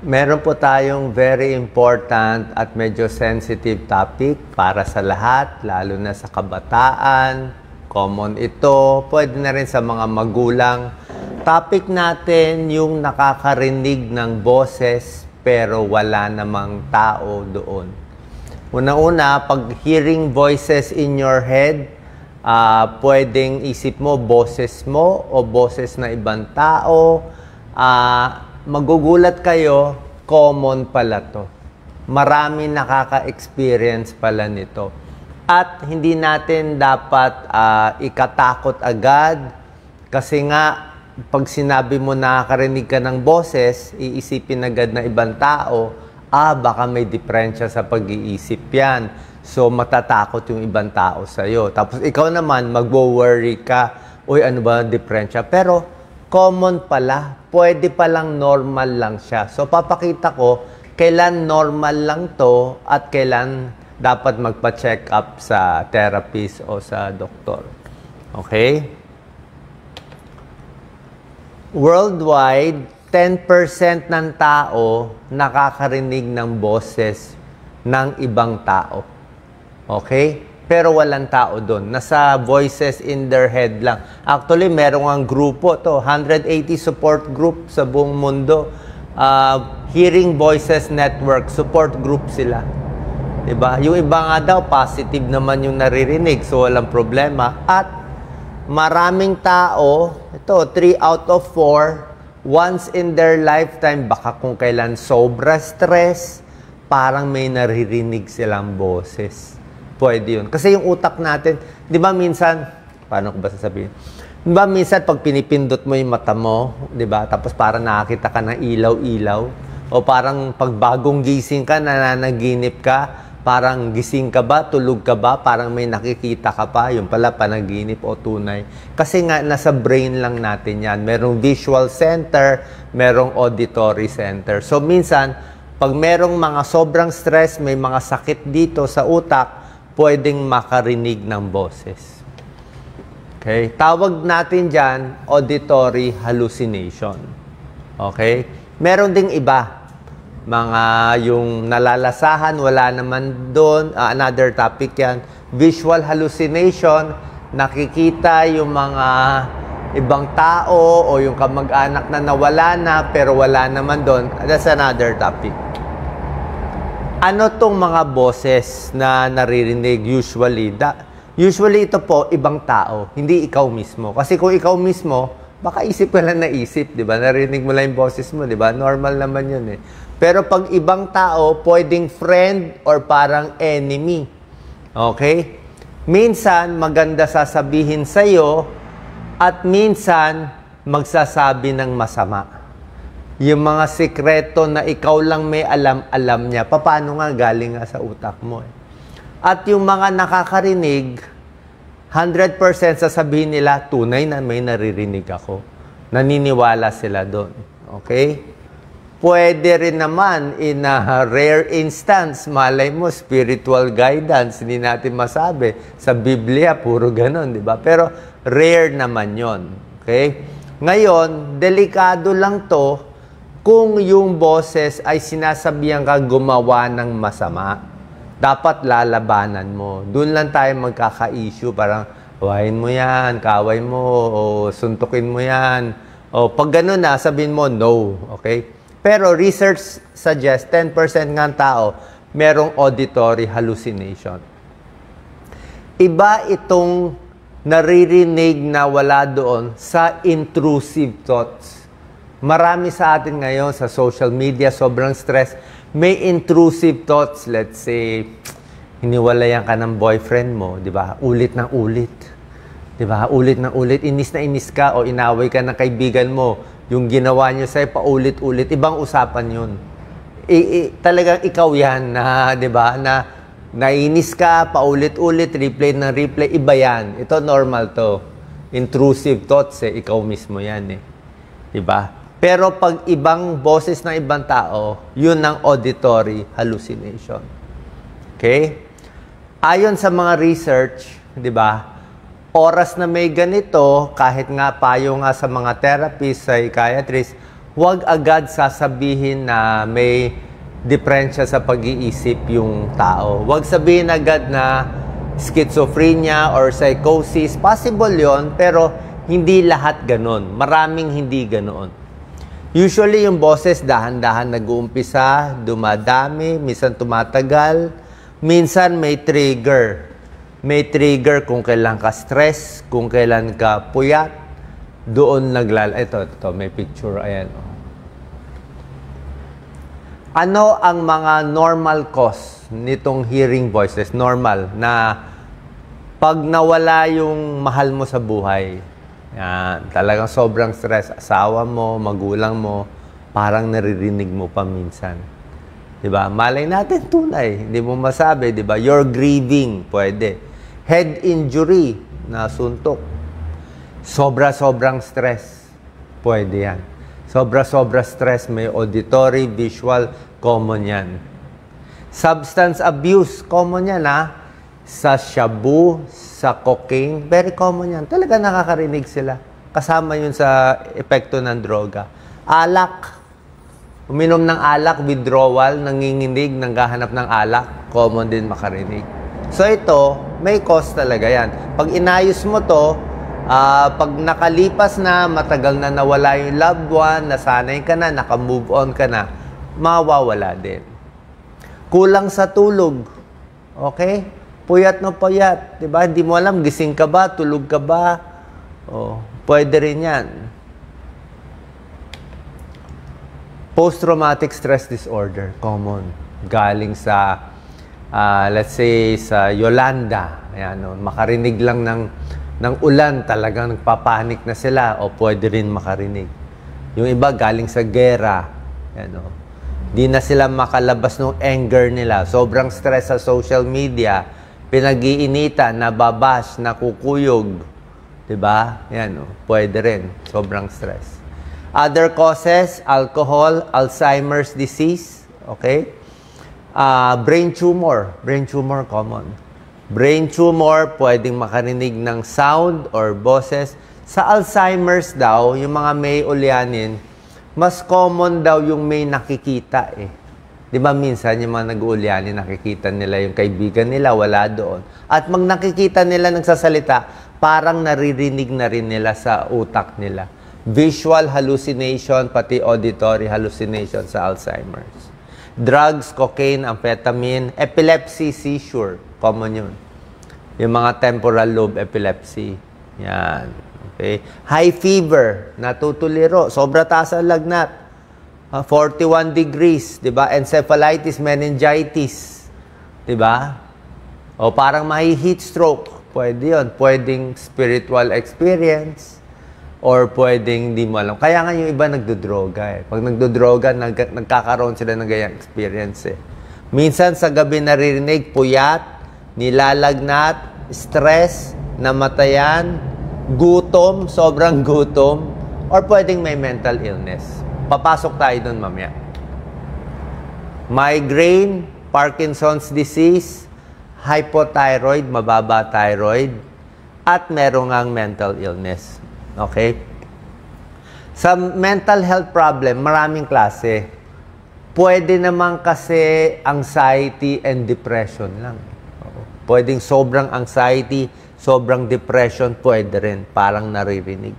Meron po tayong very important at medyo sensitive topic para sa lahat, lalo na sa kabataan. Common ito, pwede na rin sa mga magulang. Topic natin yung nakakarinig ng boses pero wala namang tao doon. Una-una, pag hearing voices in your head, pwedeng isip mo boses mo o boses na ibang tao. Magugulat kayo, common pala to. Marami nakaka-experience pala nito. At hindi natin dapat ikatakot agad kasi nga pag sinabi mo nakakarinig ka ng boses, iisipin agad na ibang tao, baka may diferensya sa pag-iisip yan. So matatakot yung ibang tao sa'yo. Tapos ikaw naman, magwo-worry ka, uy, ano ba diferensya? Pero common pala, pwede palang normal lang siya. So, papakita ko kailan normal lang to at kailan dapat magpa-check up sa therapist o sa doktor. Okay? Worldwide, 10% ng tao nakakarinig ng boses ng ibang tao. Okay? Pero walang tao doon. Nasa voices in their head lang. Actually, merong ang grupo to. 180 support group sa buong mundo. Hearing Voices Network, support group sila. Diba? Yung iba nga daw, positive naman yung naririnig. So, walang problema. At maraming tao, ito, 3 out of 4, once in their lifetime, baka kung kailan sobra stress, parang may naririnig silang boses. Pwede yun. Kasi yung utak natin, di ba minsan, paano ko ba sasabihin? Di ba minsan pag pinipindot mo yung mata mo, di ba? Tapos parang nakakita ka ng ilaw-ilaw. O parang pag bagong gising ka, nananaginip ka, parang gising ka ba, tulog ka ba, parang may nakikita ka pa, yung pala panaginip o tunay. Kasi nga, nasa brain lang natin yan. Merong visual center, merong auditory center. So minsan, pag merong mga sobrang stress, may mga sakit dito sa utak, pwedeng makarinig ng boses. Okay? Tawag natin dyan, auditory hallucination. Okay? Meron ding iba. Mga yung nalalasahan, wala naman doon. Another topic yan. Visual hallucination, nakikita yung mga ibang tao o yung kamag-anak na nawala na pero wala naman doon. That's another topic. Ano tong mga boses na naririnig usually? Usually ito po, ibang tao, hindi ikaw mismo. Kasi kung ikaw mismo, baka isip ka lang na isip, di ba? Narinig mo lang yung boses mo, di ba? Normal naman yun eh. Pero pag ibang tao, pwedeng friend or parang enemy. Okay? Minsan, maganda sasabihin sa'yo at minsan, magsasabi ng masama. Yung mga sikreto na ikaw lang may alam niya, paano nga galing nga sa utak mo eh. At yung mga nakakarinig, 100% sasabihin nila, tunay na may naririnig ako. Naniniwala sila doon. Okay? Pwede rin naman, in a rare instance, malay mo, spiritual guidance, hindi natin masabi. Sa Biblia, puro ganon, di ba? Pero rare naman yon. Okay? Ngayon, delikado lang to, kung yung boses ay sinasabihan ka gumawa ng masama, dapat lalabanan mo. Doon lang tayo magkaka-issue. Parang, huwain mo yan, kaway mo, o suntukin mo yan. O pag gano'n na, sabihin mo, no. Okay? Pero research suggests 10% ng tao merong auditory hallucination. Iba itong naririnig na wala doon sa intrusive thoughts. Marami sa atin ngayon sa social media, sobrang stress. May intrusive thoughts. Let's say, hiniwalayan ka ng boyfriend mo, di ba? Ulit ng ulit. Di ba? Ulit ng ulit. Inis na inis ka o inaway ka ng kaibigan mo. Yung ginawa niyo sa'yo, paulit-ulit. Ibang usapan yun. Talagang ikaw yan na, di ba? Na nainis ka, paulit-ulit, replay ng replay. Iba yan. Ito normal to. Intrusive thoughts ikaw mismo yan Di ba? Pero pag ibang boses ng ibang tao, yun ang auditory hallucination. Okay? Ayon sa mga research, di ba, oras na may ganito, kahit nga payo nga sa mga therapist, psychiatrist, huwag agad sasabihin na may diferensya sa pag-iisip yung tao. Huwag sabihin agad na schizophrenia or psychosis. Possible yon, pero hindi lahat ganon. Maraming hindi ganoon. Usually, yung boses dahan-dahan nag-uumpisa, dumadami, minsan tumatagal, minsan may trigger. May trigger kung kailan ka stress, kung kailan ka puyat, doon Ito, may picture, ayan. Ano ang mga normal cause nitong hearing voices? Normal, na pag nawala yung mahal mo sa buhay, yan, talagang sobrang stress. Asawa mo, magulang mo, parang naririnig mo pa minsan. Diba? Malay natin tunay. Hindi mo masabi, diba? You're grieving, pwede. Head injury, nasuntok. Sobra-sobrang stress, pwede yan. Sobra-sobra stress, may auditory, visual, common yan. Substance abuse, common yan, ha? Sa shabu, sa cocaine, very common yan. Talaga nakakarinig sila. Kasama yun sa epekto ng droga. Alak. Uminom ng alak, withdrawal, nanginginig, nanggahanap ng alak, common din makarinig. So ito, may cause talaga yan. Pag inayos mo to, pag nakalipas na, matagal na nawala yung loved one, nasanay ka na, naka-move on ka na, mawawala din. Kulang sa tulog. Okay? Puyat na puyat. Diba? Hindi mo alam, gising ka ba? Tulog ka ba? Oh, pwede rin yan. Post-traumatic stress disorder. Common. Galing sa, let's say, sa Yolanda. Ayan, oh, makarinig lang ng ulan, talagang nagpapanik na sila. O pwede rin makarinig. Yung iba, galing sa gera. Ayan, oh. Di na sila makalabas ng anger nila. Sobrang stress sa social media. Pinag-iinitan, nababash, nakukuyog. Diba? Yan, oh, pwede rin. Sobrang stress. Other causes, alcohol, Alzheimer's disease. Okay? Brain tumor. Brain tumor, common. Brain tumor, pwedeng makarinig ng sound or boses. Sa Alzheimer's daw, yung mga may ulyanin, mas common daw yung may nakikita eh. Di ba minsan yung mga nag-uulyani, nakikita nila yung kaibigan nila, wala doon. At mag nakikita nila nagsasalita, parang naririnig na rin nila sa utak nila. Visual hallucination, pati auditory hallucination sa Alzheimer's. Drugs, cocaine, amphetamine, epilepsy, seizure, common yun. Yung mga temporal lobe epilepsy. Yan. Okay. High fever, natutuliro, sobra taas ang lagnat. 41 degrees, 'di ba? Encephalitis, meningitis, 'di ba? O parang may heat stroke, pwede 'yon. Pwedeng spiritual experience or pwedeng di mo alam. Kaya nga yung iba nagdodroga eh. Pag nagdodroga, nagkakaroon sila ng ganyang experience eh. Minsan sa gabi naririnig puyat, nilalagnat, stress, namatayan, gutom, sobrang gutom, or pwedeng may mental illness. Papasok tayo doon mamaya. Migraine, Parkinson's disease, hypothyroid, mababa thyroid, at merong ang mental illness. Okay? Sa mental health problem, maraming klase. Pwede naman kasi anxiety and depression lang. Pwedeng sobrang anxiety, sobrang depression, pwede rin. Parang naririnig.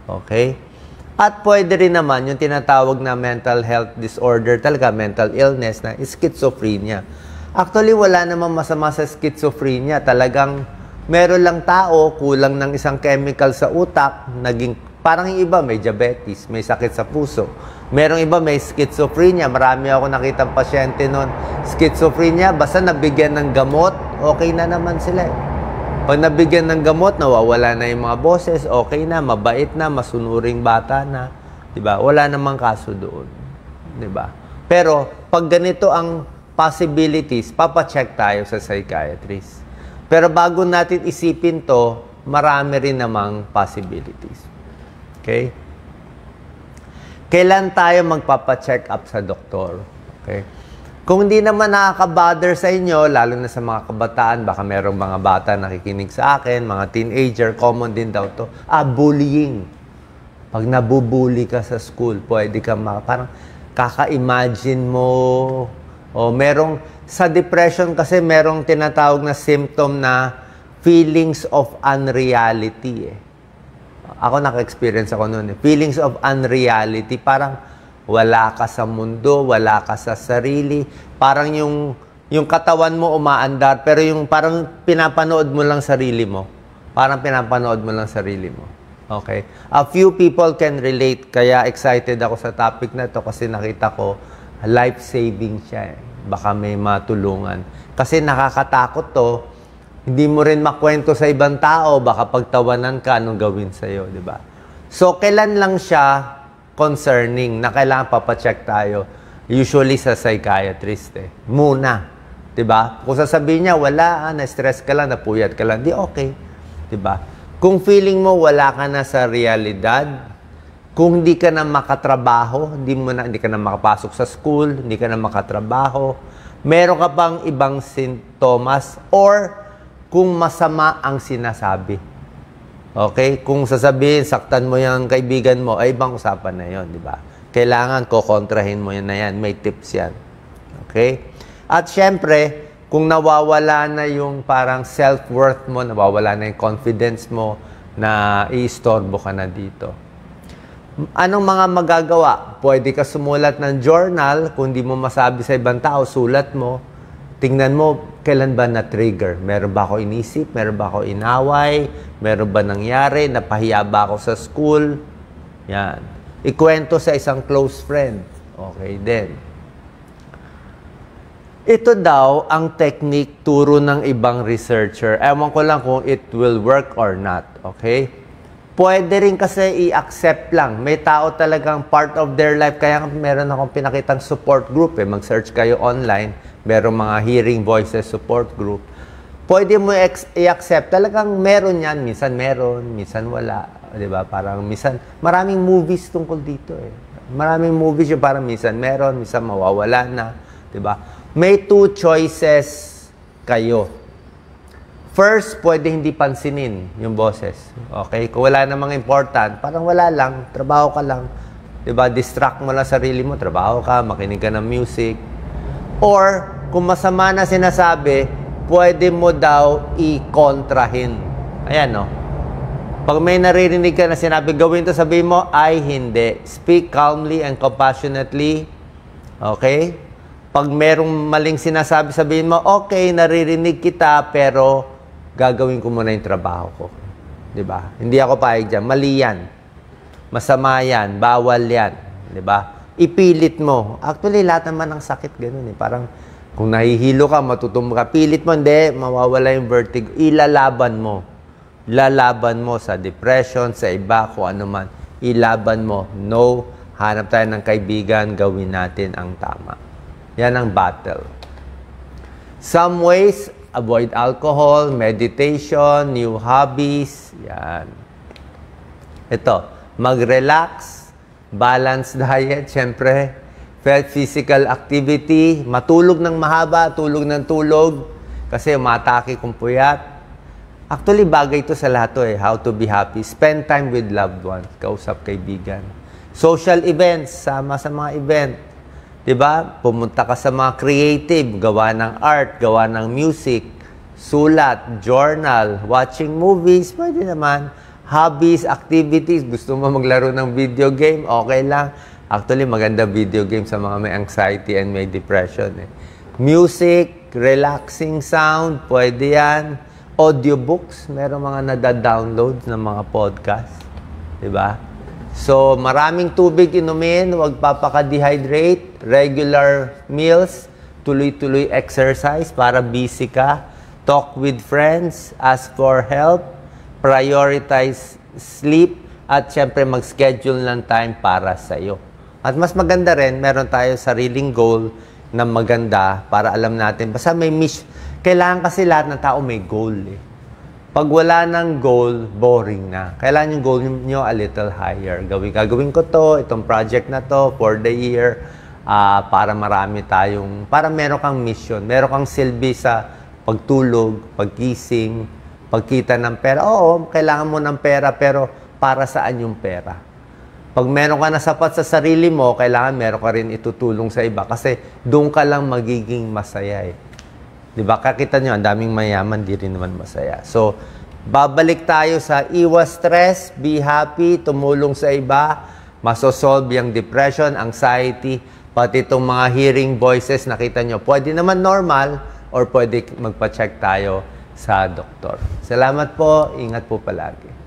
Okay? At pwede rin naman yung tinatawag na mental health disorder, talaga mental illness na schizophrenia. Actually, wala namang masama sa schizophrenia. Talagang meron lang tao, kulang ng isang chemical sa utak, naging, parang yung iba may diabetes, may sakit sa puso. Merong iba may schizophrenia. Marami ako nakitang pasyente nun. Schizophrenia, basta nabigyan ng gamot, okay na naman sila. Pag nabigyan ng gamot, nawawala na yung mga boses, okay na, mabait na, masunuring bata na. Diba? Wala namang kaso doon. Diba? Pero, pag ganito ang possibilities, papacheck tayo sa psychiatrist. Pero bago natin isipin to, marami rin namang possibilities. Okay? Kailan tayo magpapacheck up sa doktor? Okay? Kung hindi naman nakaka-bother sa inyo, lalo na sa mga kabataan, baka merong mga bata nakikinig sa akin, mga teenager, common din daw to. Bullying. Pag nabubuli ka sa school, pwede ka parang kaka-imagine mo. O sa depression kasi merong tinatawag na symptom na feelings of unreality eh. Ako naka-experience ako noon eh. Feelings of unreality, parang wala ka sa mundo, wala ka sa sarili. Parang yung katawan mo umaandar, pero yung parang pinapanood mo lang sarili mo. Parang pinapanood mo lang sarili mo. Okay? A few people can relate, kaya excited ako sa topic na to kasi nakita ko, life-saving siya eh. Baka may matulungan. Kasi nakakatakot to, hindi mo rin makwento sa ibang tao, baka pagtawanan ka, anong gawin sa'yo, di ba? So, kailan lang siya concerning na kailangan papacheck tayo? Usually sa psychiatrist eh. Muna. Di ba? Kung sasabihin niya, wala, na-stress ka lang, napuyat ka lang, di okay. Di ba? Kung feeling mo wala ka na sa realidad, kung hindi ka na makatrabaho, hindi ka na makapasok sa school, hindi ka na makatrabaho, meron ka bang ibang sintomas or kung masama ang sinasabi. Okay? Kung sasabihin, saktan mo yung kaibigan mo, ay ibang usapan na yon, di ba? Kailangan kokontrahin mo yan na yan. May tips yan. Okay? At syempre, kung nawawala na yung parang self-worth mo, nawawala na yung confidence mo na iistorbo ka na dito. Anong mga magagawa? Pwede ka sumulat ng journal. Kung di mo masabi sa ibang tao, sulat mo. Tingnan mo, kailan ba na-trigger? Meron ba ako inisip? Meron ba ako inaway? Meron ba nangyari? Napahiya ba ako sa school? Yan. Ikwento sa isang close friend. Okay din. Ito daw ang technique turo ng ibang researcher. Ewan ko lang kung it will work or not. Okay? Pwede rin kasi i-accept lang. May tao talagang part of their life. Kaya meron akong pinakitang support group. Mag-search kayo online. Merong mga hearing voices support group. Pwede mo i-accept. Talagang meron yan. Minsan meron, minsan wala. Diba? Parang minsan, maraming movies tungkol dito eh. Maraming movies yung parang minsan meron, minsan mawawala na. Diba? May two choices kayo. First, pwede hindi pansinin yung boses. Okay? Kung wala namang important, parang wala lang, trabaho ka lang. Diba? Distract mo lang sarili mo, trabaho ka, makinig ka ng music. Or, kung masama na sinasabi, pwede mo daw i-kontrahin. Ayan, no? Pag may naririnig ka na sinabi, gawin to, sabihin mo, ay hindi. Speak calmly and compassionately. Okay? Pag merong maling sinasabi, sabihin mo, okay, naririnig kita, pero gagawin ko muna yung trabaho ko. Diba? Hindi ako paig dyan. Mali yan. Masama yan. Bawal yan. Diba? Ipilit mo. Actually, lahat naman ng sakit ganun eh. Parang, kung nahihilo ka, matutumba ka, pilit mo, hindi, mawawala yung vertigo. Ilalaban mo. Lalaban mo sa depression, sa iba, kung ano man. Ilaban mo. No, hanap tayo ng kaibigan, gawin natin ang tama. Yan ang battle. Some ways, avoid alcohol, meditation, new hobbies. Yan. Ito, mag-relax, balanced diet, syempre. Physical activity, matulog ng mahaba, tulog ng tulog, kasi umatake kung puyat. Actually, bagay ito sa lahat to eh. How to be happy. Spend time with loved ones. Kausap kaibigan. Social events, sama sa mga event. Diba? Pumunta ka sa mga creative, gawa ng art, gawa ng music, sulat, journal, watching movies, pwede naman. Hobbies, activities, gusto mo maglaro ng video game, okay lang. Actually, maganda video game sa mga may anxiety and may depression. Eh. Music, relaxing sound, pwede yan. Audiobooks, meron mga nada-download ng mga podcast. Diba? So, maraming tubig inumin, huwag papaka-dehydrate, regular meals, tuloy-tuloy exercise para busy ka, talk with friends, ask for help, prioritize sleep, at syempre mag-schedule ng time para sa'yo. At mas maganda rin, meron tayo sariling goal na maganda para alam natin. Basta may mission. Kailangan kasi lahat ng tao may goal eh. Pag wala ng goal, boring na. Kailangan yung goal nyo a little higher. Gagawin ko to, itong project na to for the year, para marami tayong, para meron kang mission, meron kang silbi sa pagtulog, pagkising, pagkita ng pera. Oo, kailangan mo ng pera, pero para saan yung pera? Pag meron ka na sapat sa sarili mo, kailangan meron ka rin itutulong sa iba kasi doon ka lang magiging masaya eh. Di ba? Kakita nyo, ang daming mayaman, di rin naman masaya. So, babalik tayo sa iwas stress, be happy, tumulong sa iba, masosolve yung depression, anxiety, pati itong mga hearing voices, nakita nyo, pwede naman normal or pwede magpa-check tayo sa doktor. Salamat po, ingat po palagi.